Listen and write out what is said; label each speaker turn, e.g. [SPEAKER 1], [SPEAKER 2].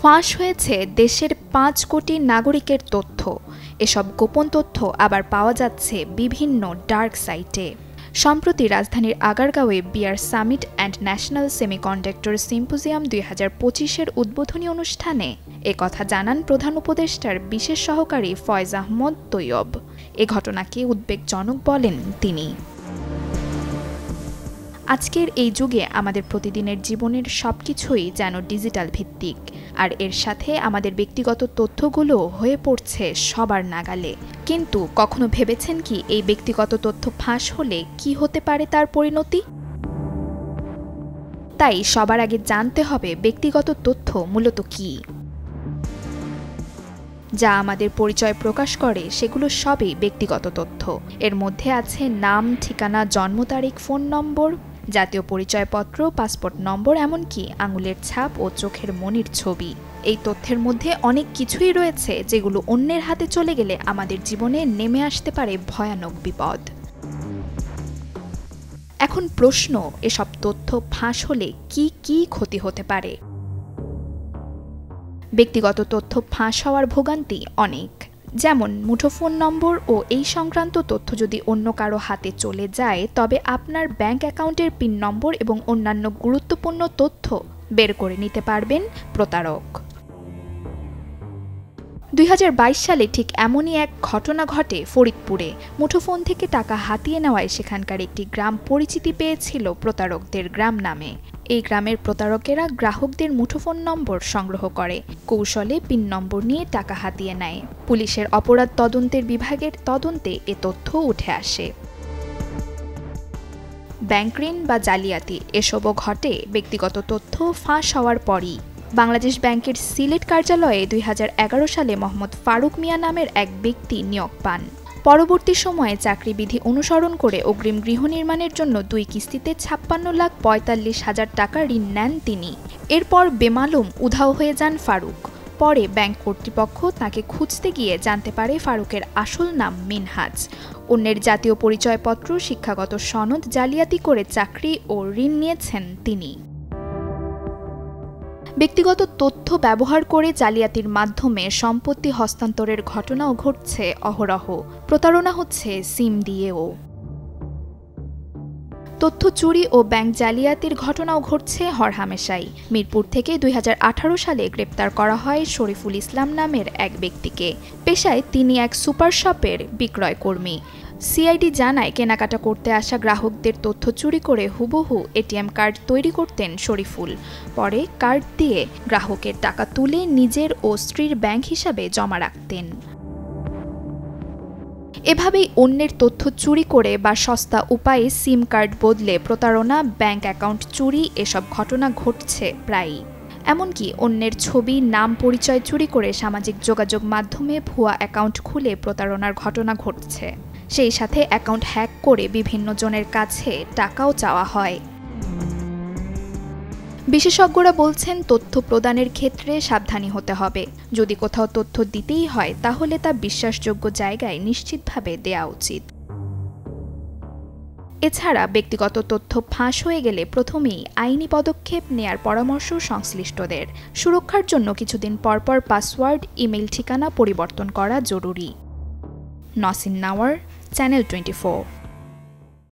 [SPEAKER 1] ফাঁস হয়েছে দেশের ৫ কোটি নাগরিকের তথ্য। এসব গোপন তথ্য আবার পাওয়া যাচ্ছে বিভিন্ন ডার্ক সাইটে। সম্প্রতি রাজধানীর আগারগাঁওয়ে BR summit and national semiconductor symposium ২০২৫-এর উদ্বোধনী অনুষ্ঠানে একথা জানান প্রধান উপদেষ্টার বিশেষ সহকারী ফয়েজ আহমদ তৈয়ব। এ ঘটনাকে উদ্বেগজনক বলেন তিনি। আজকের এই যুগে আমাদের প্রতিদিনের জীবনের সবকিছুই যেন ডিজিটাল ভিত্তিক, আর এর সাথে আমাদের ব্যক্তিগত তথ্যগুলো হয়ে পড়ছে সবার নাগালে। কিন্তু কখনো ভেবেছেন কি এই ব্যক্তিগত তথ্য ফাঁস হলে কি হতে পারে তার পরিণতি? তাই সবার আগে জানতে হবে ব্যক্তিগত তথ্য মূলত কি। যা আমাদের পরিচয় প্রকাশ করে সেগুলো সবই ব্যক্তিগত তথ্য। এর মধ্যে আছে নাম, ঠিকানা, জন্ম তারিখ, ফোন নম্বর, জাতীয় পরিচয়পত্র, পাসপোর্ট নম্বর, এমনকি আঙুলের ছাপ ও চোখের মনির ছবি। এই তথ্যের মধ্যে অনেক কিছুই রয়েছে যেগুলো অন্যের হাতে চলে গেলে আমাদের জীবনে নেমে আসতে পারে ভয়ানক বিপদ। এখন প্রশ্ন, এসব তথ্য ফাঁস হলে কি কি ক্ষতি হতে পারে? ব্যক্তিগত তথ্য ফাঁস হওয়ার ভোগান্তি অনেক। যেমন মুঠোফোন নম্বর ও এই সংক্রান্ত তথ্য যদি অন্য কারো হাতে চলে যায়, তবে আপনার ব্যাংক অ্যাকাউন্টের পিন নম্বর এবং অন্যান্য গুরুত্বপূর্ণ তথ্য বের করে নিতে পারবেন প্রতারক। ২০২২ সালে ঠিক এমনই এক ঘটনা ঘটে ফরিদপুরে। মুঠোফোন থেকে টাকা হাতিয়ে নেওয়ায় সেখানকার একটি গ্রাম পরিচিতি পেয়েছিল প্রতারকদের গ্রাম নামে। এই গ্রামের প্রতারকেরা গ্রাহকদের মুঠোফোন নম্বর সংগ্রহ করে, কৌশলে পিন নম্বর নিয়ে টাকা হাতিয়ে নেয়। পুলিশের অপরাধ তদন্তের বিভাগের তদন্তে এ তথ্য উঠে আসে। ব্যাংক ঋণ বা জালিয়াতি এসবও ঘটে ব্যক্তিগত তথ্য ফাঁস হওয়ার পরই। বাংলাদেশ ব্যাংকের সিলেট কার্যালয়ে ২০১১ সালে মোহাম্মদ ফারুক মিয়া নামের এক ব্যক্তি নিয়োগ পান। পরবর্তী সময়ে চাকরিবিধি অনুসরণ করে অগ্রিম গৃহ নির্মাণের জন্য ২ কিস্তিতে ৫৬,৪৫,০০০ টাকা ঋণ নেন তিনি। এরপর বেমালুম উধাও হয়ে যান ফারুক। পরে ব্যাংক কর্তৃপক্ষ তাকে খুঁজতে গিয়ে জানতে পারে ফারুকের আসল নাম মিনহাজ। অন্যের জাতীয় পরিচয়পত্র, শিক্ষাগত সনদ জালিয়াতি করে চাকরি ও ঋণ নিয়েছেন তিনি। ব্যক্তিগত তথ্য ব্যবহার করে জালিয়াতির মাধ্যমে সম্পত্তি হস্তান্তরের ঘটনাও ঘটছে অহরহ। প্রতারণা হচ্ছে সিম দিয়েও। তথ্য চুরি ও ব্যাংক জালিয়াতির ঘটনাও ঘটছে হরহামেশাই। মিরপুর থেকে ২০১৮ সালে গ্রেপ্তার করা হয় শরীফুল ইসলাম নামের এক ব্যক্তিকে। পেশায় তিনি এক সুপার শপের বিক্রয় কর্মী। সিআইডি জানায়, কেনাকাটা করতে আসা গ্রাহকদের তথ্য চুরি করে হুবহু এটিএম কার্ড তৈরি করতেন শরীফুল। পরে কার্ড দিয়ে গ্রাহকের টাকা তুলে নিজের ও স্ত্রীর ব্যাংক হিসাবে জমা রাখতেন। এভাবেই অন্যের তথ্য চুরি করে বা সস্তা উপায়ে সিম কার্ড বদলে প্রতারণা, ব্যাংক অ্যাকাউন্ট চুরি এসব ঘটনা ঘটছে প্রায়ই। এমনকি অন্যের ছবি, নাম, পরিচয় চুরি করে সামাজিক যোগাযোগ মাধ্যমে ভুয়া অ্যাকাউন্ট খুলে প্রতারণার ঘটনা ঘটছে। সেই সাথে অ্যাকাউন্ট হ্যাক করে বিভিন্ন জনের কাছে টাকাও চাওয়া হয়। বিশেষজ্ঞরা বলছেন, তথ্য প্রদানের ক্ষেত্রে সাবধানী হতে হবে। যদি কোথাও তথ্য দিতেই হয় তাহলে তা বিশ্বাসযোগ্য জায়গায় নিশ্চিতভাবে দেয়া উচিত। এছাড়া ব্যক্তিগত তথ্য ফাঁস হয়ে গেলে প্রথমেই আইনি পদক্ষেপ নেয়ার পরামর্শ সংশ্লিষ্টদের। সুরক্ষার জন্য কিছুদিন পরপর পাসওয়ার্ড, ইমেইল ঠিকানা পরিবর্তন করা জরুরি। নসিন নাওয়ার, চ্যানেল 24।